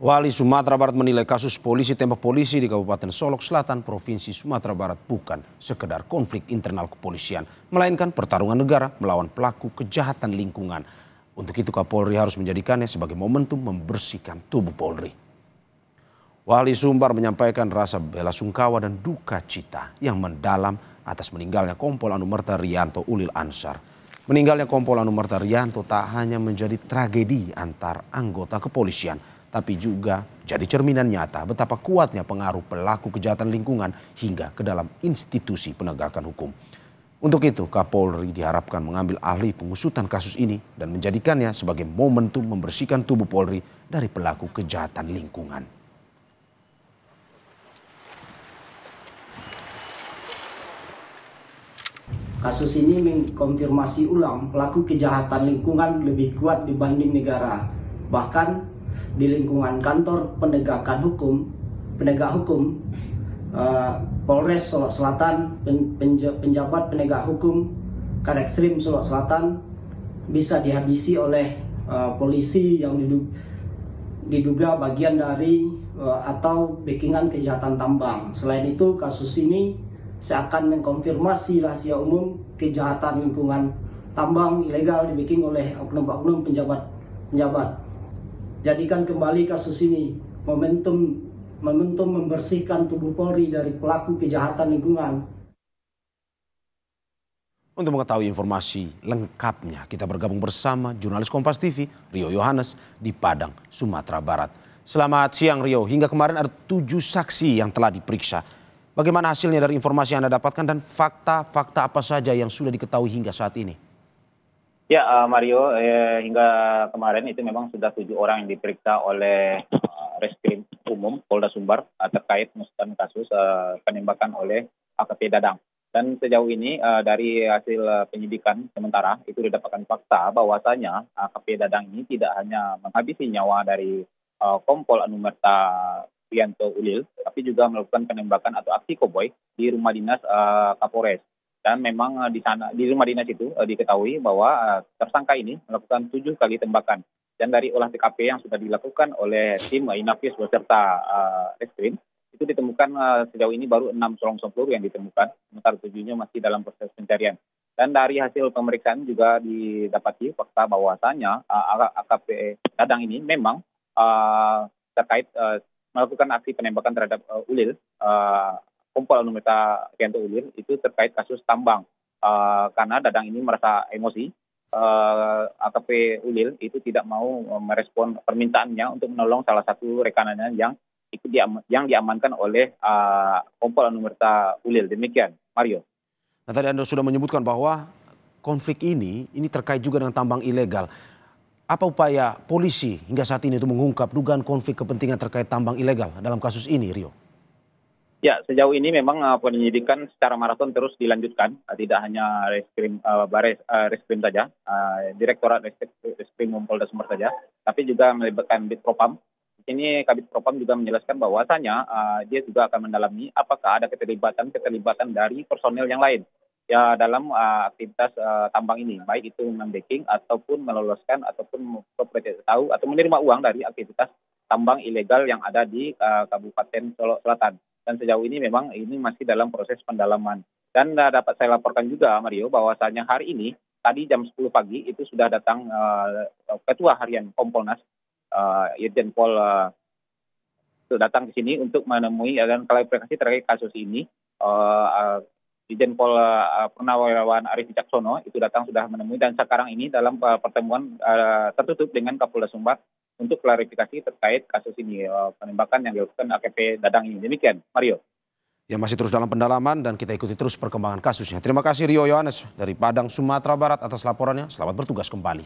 Wali Sumatera Barat menilai kasus polisi tembak polisi di Kabupaten Solok Selatan, Provinsi Sumatera Barat bukan sekedar konflik internal kepolisian, melainkan pertarungan negara melawan pelaku kejahatan lingkungan. Untuk itu Kapolri harus menjadikannya sebagai momentum membersihkan tubuh Polri. Wali Sumbar menyampaikan rasa bela sungkawa dan duka cita yang mendalam atas meninggalnya Kompol Anumerta Rianto Ulil Ansar. Meninggalnya Kompol Anumerta Rianto tak hanya menjadi tragedi antar anggota kepolisian, tapi juga jadi cerminan nyata betapa kuatnya pengaruh pelaku kejahatan lingkungan hingga ke dalam institusi penegakan hukum. Untuk itu Kapolri diharapkan mengambil alih pengusutan kasus ini dan menjadikannya sebagai momentum membersihkan tubuh Polri dari pelaku kejahatan lingkungan. Kasus ini mengkonfirmasi ulang pelaku kejahatan lingkungan lebih kuat dibanding negara. Bahkan di lingkungan kantor penegak hukum, Polres Solok Selatan, penjabat penegak hukum Kadekstrim Solok Selatan bisa dihabisi oleh polisi yang diduga bagian dari atau backingan kejahatan tambang. Selain itu, kasus ini seakan mengkonfirmasi rahasia umum kejahatan lingkungan tambang ilegal dibacking oleh oknum-oknum penjabat. Jadikan kembali kasus ini momentum membersihkan tubuh Polri dari pelaku kejahatan lingkungan. Untuk mengetahui informasi lengkapnya, kita bergabung bersama jurnalis Kompas TV, Rio Yohanes di Padang, Sumatera Barat. Selamat siang Rio, hingga kemarin ada 7 saksi yang telah diperiksa. Bagaimana hasilnya dari informasi yang Anda dapatkan dan fakta-fakta apa saja yang sudah diketahui hingga saat ini? Ya Mario, hingga kemarin itu memang sudah 7 orang yang diperiksa oleh Reskrim Umum Polda Sumbar terkait pengusutan kasus penembakan oleh AKP Dadang. Dan sejauh ini dari hasil penyidikan sementara itu didapatkan fakta bahwasanya AKP Dadang ini tidak hanya menghabisi nyawa dari Kompol Anumerta Rianto Ulil, tapi juga melakukan penembakan atau aksi koboi di rumah dinas Kapolres. Dan memang di rumah dinas itu diketahui bahwa tersangka ini melakukan 7 kali tembakan. Dan dari olah TKP yang sudah dilakukan oleh tim Inafis beserta Reskrim, itu ditemukan sejauh ini baru 6 selongsong peluru yang ditemukan, sementara 7-nya masih dalam proses pencarian. Dan dari hasil pemeriksaan juga didapati fakta bahwasanya AKP Dadang ini memang terkait melakukan aksi penembakan terhadap Ulil, Kompol Anumerta Rianto Ulil, itu terkait kasus tambang. Karena Dadang ini merasa emosi, AKP Ulil itu tidak mau merespon permintaannya untuk menolong salah satu rekanannya yang diamankan oleh Kompol Anumerta Ulil. Demikian, Mario. Nah, tadi Anda sudah menyebutkan bahwa konflik ini terkait juga dengan tambang ilegal. Apa upaya polisi hingga saat ini untuk mengungkap dugaan konflik kepentingan terkait tambang ilegal dalam kasus ini, Rio? Ya, sejauh ini memang penyidikan secara maraton terus dilanjutkan, tidak hanya Reskrim saja, Direktorat Reskrim Polda Sumbar saja, tapi juga melibatkan Bid Propam. Di sini Kabid Propam juga menjelaskan bahwasanya dia juga akan mendalami apakah ada keterlibatan dari personel yang lain ya dalam aktivitas tambang ini, baik itu membacking ataupun meloloskan ataupun tahu atau menerima uang dari aktivitas tambang ilegal yang ada di Kabupaten Solok Selatan. Dan sejauh ini memang ini masih dalam proses pendalaman. Dan dapat saya laporkan juga, Mario, bahwasanya hari ini tadi jam 10 pagi itu sudah datang Ketua Harian Kompolnas Irjen Pol datang ke sini untuk menemui dan klarifikasi terkait kasus ini. Irjen Pol Purnawirawan Arif Wicaksono itu datang sudah menemui, dan sekarang ini dalam pertemuan tertutup dengan Kapolda Sumbar untuk klarifikasi terkait kasus ini, penembakan yang dilakukan AKP Dadang ini. Demikian, Mario. Ya, masih terus dalam pendalaman dan kita ikuti terus perkembangan kasusnya. Terima kasih Rio Yohanes dari Padang, Sumatera Barat atas laporannya. Selamat bertugas kembali.